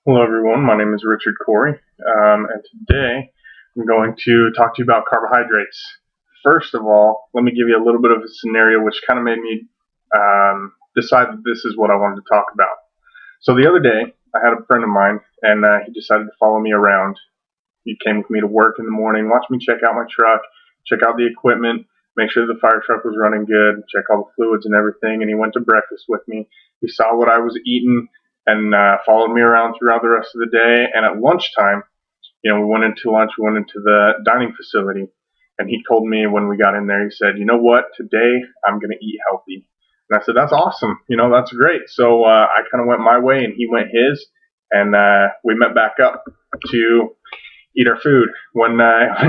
Hello everyone, my name is Richard Corey, and today I'm going to talk to you about carbohydrates. First of all, let me give you a little bit of a scenario which kind of made me decide that this is what I wanted to talk about. So the other day, I had a friend of mine, and he decided to follow me around. He came with me to work in the morning, watched me check out my truck, check out the equipment, make sure the fire truck was running good, check all the fluids and everything, and he went to breakfast with me. He saw what I was eating and followed me around throughout the rest of the day. And at lunchtime, we went into lunch, we went into the dining facility, and he told me when we got in there, he said, "You know what, today I'm going to eat healthy." And I said, "That's awesome, that's great." So I kind of went my way and he went his, and we met back up to eat our food. When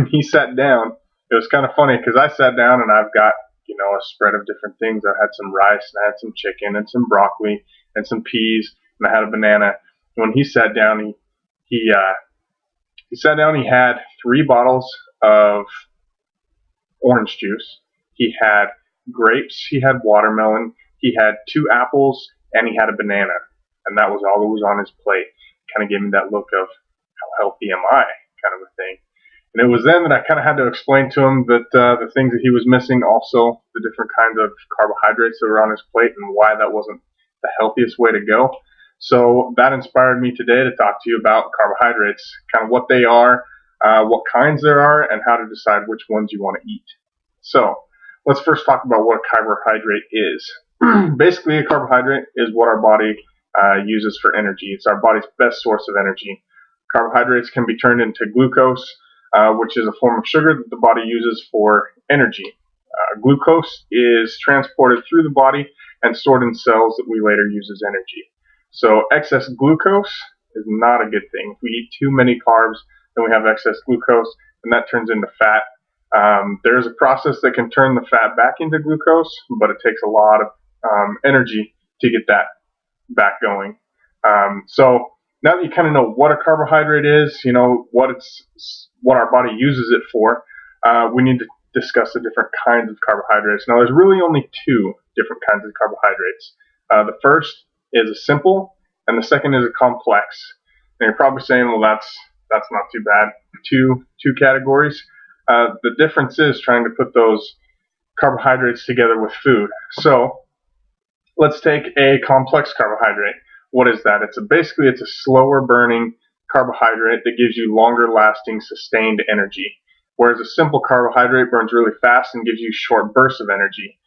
he sat down, it was kind of funny because I sat down and I've got a spread of different things. I had some rice and I had some chicken and some broccoli and some peas and I had a banana. When he sat down, he sat down. He had 3 bottles of orange juice. He had grapes. He had watermelon. He had 2 apples and he had a banana. And that was all that was on his plate. Kind of gave me that look of how healthy am I kind of a thing. And it was then that I kind of had to explain to him that the things that he was missing, also the different kinds of carbohydrates that were on his plate and why that wasn't the healthiest way to go. So that inspired me today to talk to you about carbohydrates, kind of what they are, what kinds there are, and how to decide which ones you want to eat. So let's first talk about what a carbohydrate is. Basically, a carbohydrate is what our body uses for energy. It's our body's best source of energy. Carbohydrates can be turned into glucose, which is a form of sugar that the body uses for energy. Glucose is transported through the body and stored in cells that we later use as energy. So excess glucose is not a good thing. If we eat too many carbs, then we have excess glucose, and that turns into fat. There is a process that can turn the fat back into glucose, but it takes a lot of energy to get that back going. So now that you kind of know what a carbohydrate is, what our body uses it for, we need to discuss the different kinds of carbohydrates. Now, there's really only 2 different kinds of carbohydrates. The first is a simple, and the second is a complex. And you're probably saying, well, that's not too bad. Two categories. The difference is trying to put those carbohydrates together with food. So let's take a complex carbohydrate. What is that? Basically a slower burning carbohydrate that gives you longer lasting sustained energy. Whereas a simple carbohydrate burns really fast and gives you short bursts of energy.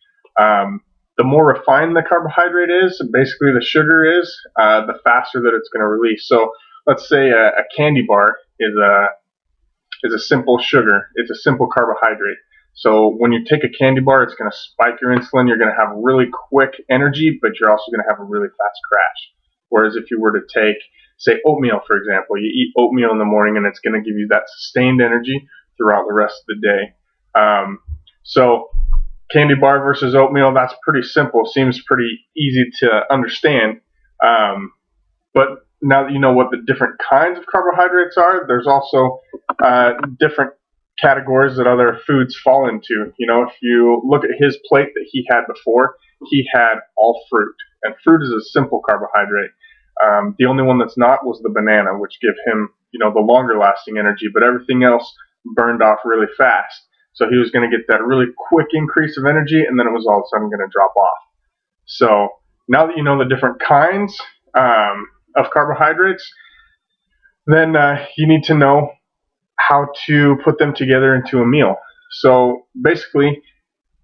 The more refined the carbohydrate is, basically the sugar is, the faster that it's going to release. So let's say a candy bar is a simple sugar. It's a simple carbohydrate. So when you take a candy bar, it's going to spike your insulin. You're going to have really quick energy, but you're also going to have a really fast crash. Whereas if you were to take, say, oatmeal, for example, you eat oatmeal in the morning and it's going to give you that sustained energy throughout the rest of the day. So candy bar versus oatmeal, that's pretty simple. Seems pretty easy to understand. But now that you know what the different kinds of carbohydrates are, there's also different categories that other foods fall into. If you look at his plate that he had before, he had all fruit. And fruit is a simple carbohydrate. The only one that's not was the banana, which give him, the longer lasting energy, but everything else burned off really fast. So he was going to get that really quick increase of energy, and then it was all of a sudden going to drop off. So now that you know the different kinds of carbohydrates, then you need to know how to put them together into a meal. So basically,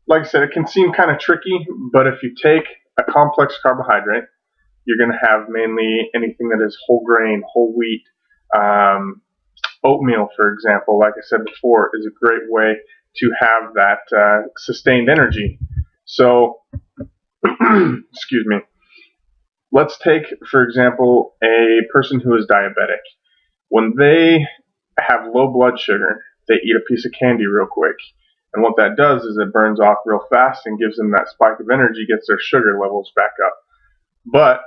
like I said, it can seem kind of tricky, but if you take a complex carbohydrate, you're going to have mainly anything that is whole grain, whole wheat. Oatmeal, for example, like I said before, is a great way to have that sustained energy. So, excuse me. Let's take, for example, a person who is diabetic. When they have low blood sugar, they eat a piece of candy real quick. And what that does is it burns off real fast and gives them that spike of energy, gets their sugar levels back up. But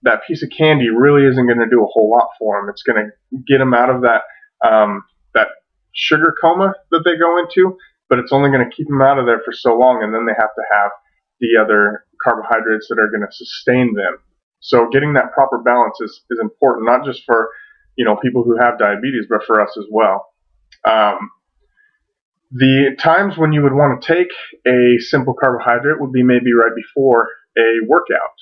that piece of candy really isn't going to do a whole lot for them. It's going to get them out of that sugar coma that they go into, but it's only going to keep them out of there for so long, and then they have to have the other carbohydrates that are going to sustain them. So getting that proper balance is important, not just for people who have diabetes, but for us as well. Um, the times when you would want to take a simple carbohydrate would be maybe right before a workout,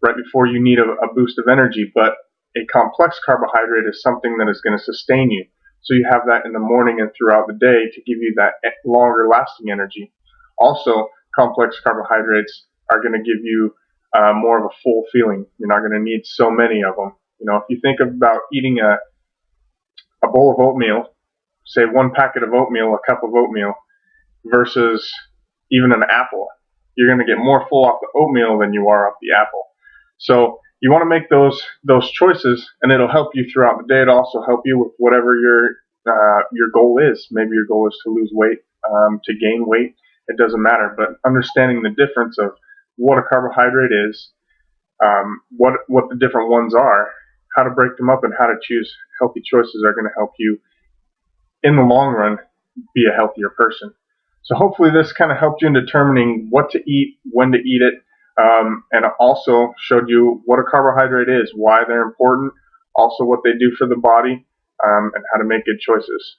right before you need a boost of energy. But a complex carbohydrate is something that is going to sustain you. So you have that in the morning and throughout the day to give you that longer lasting energy. Also, complex carbohydrates are going to give you more of a full feeling. You're not going to need so many of them. If you think about eating a bowl of oatmeal, say one packet of oatmeal, a cup of oatmeal, versus even an apple, you're going to get more full off the oatmeal than you are off the apple. So you want to make those choices, and it'll help you throughout the day. It'll also help you with whatever your goal is. Maybe your goal is to lose weight, to gain weight. It doesn't matter. But understanding the difference of what a carbohydrate is, what the different ones are, how to break them up, and how to choose healthy choices are going to help you in the long run be a healthier person. So hopefully this kind of helped you in determining what to eat, when to eat it, and also showed you what a carbohydrate is, why they're important, also what they do for the body, and how to make good choices.